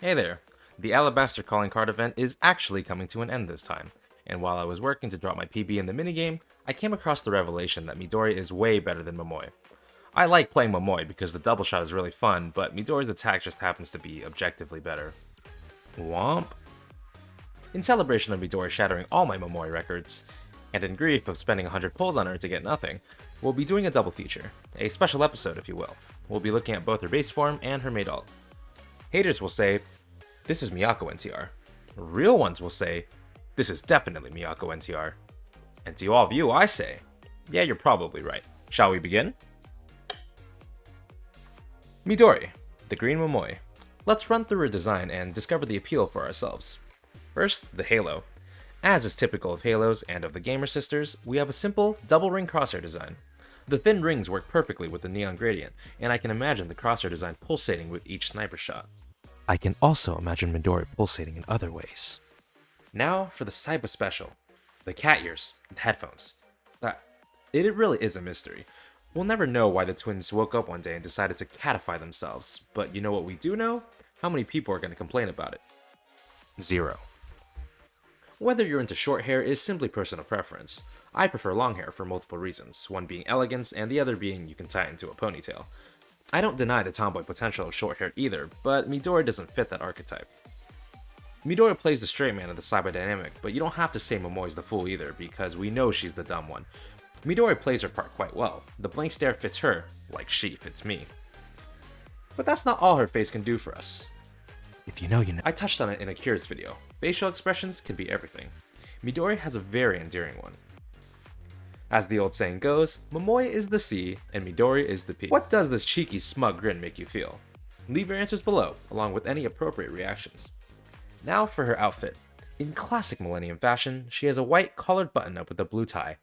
Hey there! The Alabaster Calling Card event is actually coming to an end this time, and while I was working to drop my PB in the minigame, I came across the revelation that Midori is way better than Momoi. I like playing Momoi because the double shot is really fun, but Midori's attack just happens to be objectively better. Womp. In celebration of Midori shattering all my Momoi records, and in grief of spending 100 pulls on her to get nothing, we'll be doing a double feature, a special episode if you will. We'll be looking at both her base form and her maid ult. Haters will say, this is Miyako NTR. Real ones will say, this is definitely Miyako NTR. And to all of you, I say, yeah, you're probably right. Shall we begin? Midori, the Green Momoi. Let's run through her design and discover the appeal for ourselves. First, the halo. As is typical of halos and of the Gamer Sisters, we have a simple double ring crosshair design. The thin rings work perfectly with the neon gradient, and I can imagine the crosshair design pulsating with each sniper shot. I can also imagine Midori pulsating in other ways. Now for the Saiba special. The cat ears, the headphones. It really is a mystery. We'll never know why the twins woke up one day and decided to catify themselves, but you know what we do know? How many people are going to complain about it? 0. Whether you're into short hair is simply personal preference. I prefer long hair for multiple reasons, one being elegance and the other being you can tie it into a ponytail. I don't deny the tomboy potential of short hair either, but Midori doesn't fit that archetype. Midori plays the straight man of the Saiba dynamic, but you don't have to say Momoi's the fool either, because we know she's the dumb one. Midori plays her part quite well. The blank stare fits her, like she fits me. But that's not all her face can do for us. If you know, you know. I touched on it in Akira's video. Facial expressions can be everything. Midori has a very endearing one. As the old saying goes, Momoi is the C and Midori is the P. What does this cheeky smug grin make you feel? Leave your answers below, along with any appropriate reactions. Now for her outfit. In classic Millennium fashion, she has a white collared button-up with a blue tie.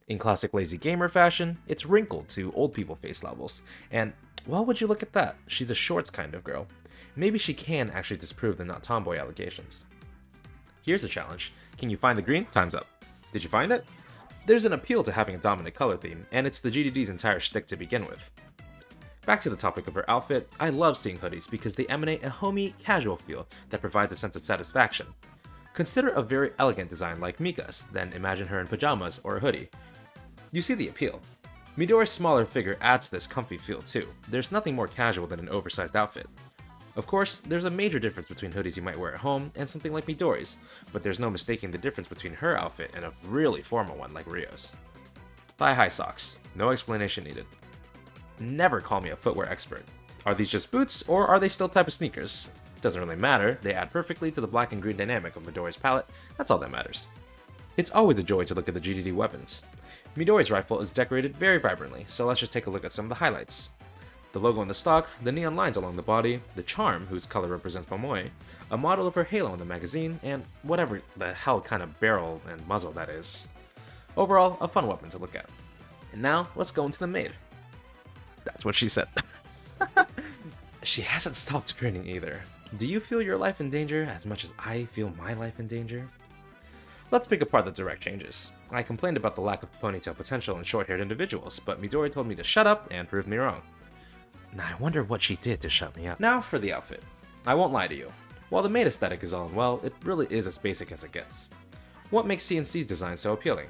In classic lazy gamer fashion, it's wrinkled to old people face levels. And, well, would you look at that, she's a shorts kind of girl. Maybe she can actually disprove the not tomboy allegations. Here's a challenge. Can you find the green? Time's up. Did you find it? There's an appeal to having a dominant color theme, and it's the GDD's entire shtick to begin with. Back to the topic of her outfit, I love seeing hoodies because they emanate a homey, casual feel that provides a sense of satisfaction. Consider a very elegant design like Mika's, then imagine her in pajamas or a hoodie. You see the appeal. Midori's smaller figure adds this comfy feel too. There's nothing more casual than an oversized outfit. Of course, there's a major difference between hoodies you might wear at home and something like Midori's, but there's no mistaking the difference between her outfit and a really formal one like Rio's. Thigh-high socks. No explanation needed. Never call me a footwear expert. Are these just boots, or are they still type of sneakers? Doesn't really matter, they add perfectly to the black and green dynamic of Midori's palette, that's all that matters. It's always a joy to look at the GDD weapons. Midori's rifle is decorated very vibrantly, so let's just take a look at some of the highlights. The logo on the stock, the neon lines along the body, the charm, whose color represents Momoi, a model of her halo in the magazine, and whatever the hell kind of barrel and muzzle that is. Overall, a fun weapon to look at. And now, let's go into the maid. That's what she said. She hasn't stopped grinning either. Do you feel your life in danger as much as I feel my life in danger? Let's pick apart the direct changes. I complained about the lack of ponytail potential in short-haired individuals, but Midori told me to shut up and proved me wrong. Now I wonder what she did to shut me up. Now for the outfit. I won't lie to you. While the maid aesthetic is all well, it really is as basic as it gets. What makes CNC's design so appealing?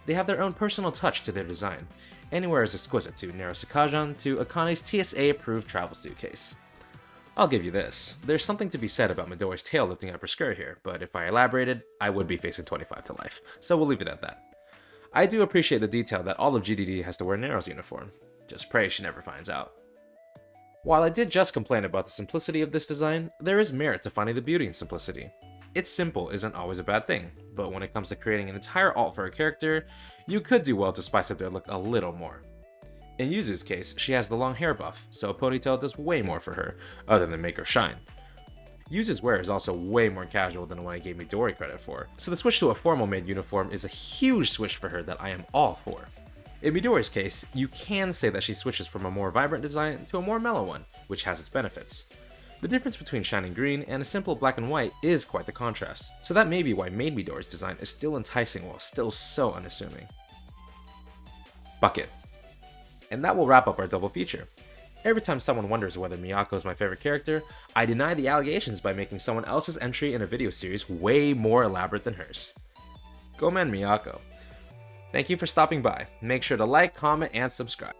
They have their own personal touch to their design. Anywhere as exquisite to Nero Sakajan to Akane's TSA-approved travel suitcase. I'll give you this. There's something to be said about Midori's tail lifting up her skirt here, but if I elaborated, I would be facing 25 to life, so we'll leave it at that. I do appreciate the detail that all of GDD has to wear Nero's uniform. Just pray she never finds out. While I did just complain about the simplicity of this design, there is merit to finding the beauty in simplicity. It's simple isn't always a bad thing, but when it comes to creating an entire alt for a character, you could do well to spice up their look a little more. In Yuzu's case, she has the long hair buff, so a ponytail does way more for her, other than make her shine. Yuzu's wear is also way more casual than what I gave Midori credit for, so the switch to a formal maid uniform is a huge switch for her that I am all for. In Midori's case, you can say that she switches from a more vibrant design to a more mellow one, which has its benefits. The difference between shining green and a simple black and white is quite the contrast, so that may be why maid Midori's design is still enticing while still so unassuming. Bucket. And that will wrap up our double feature. Every time someone wonders whether Miyako is my favorite character, I deny the allegations by making someone else's entry in a video series way more elaborate than hers. Go man Miyako. Thank you for stopping by. Make sure to like, comment, and subscribe.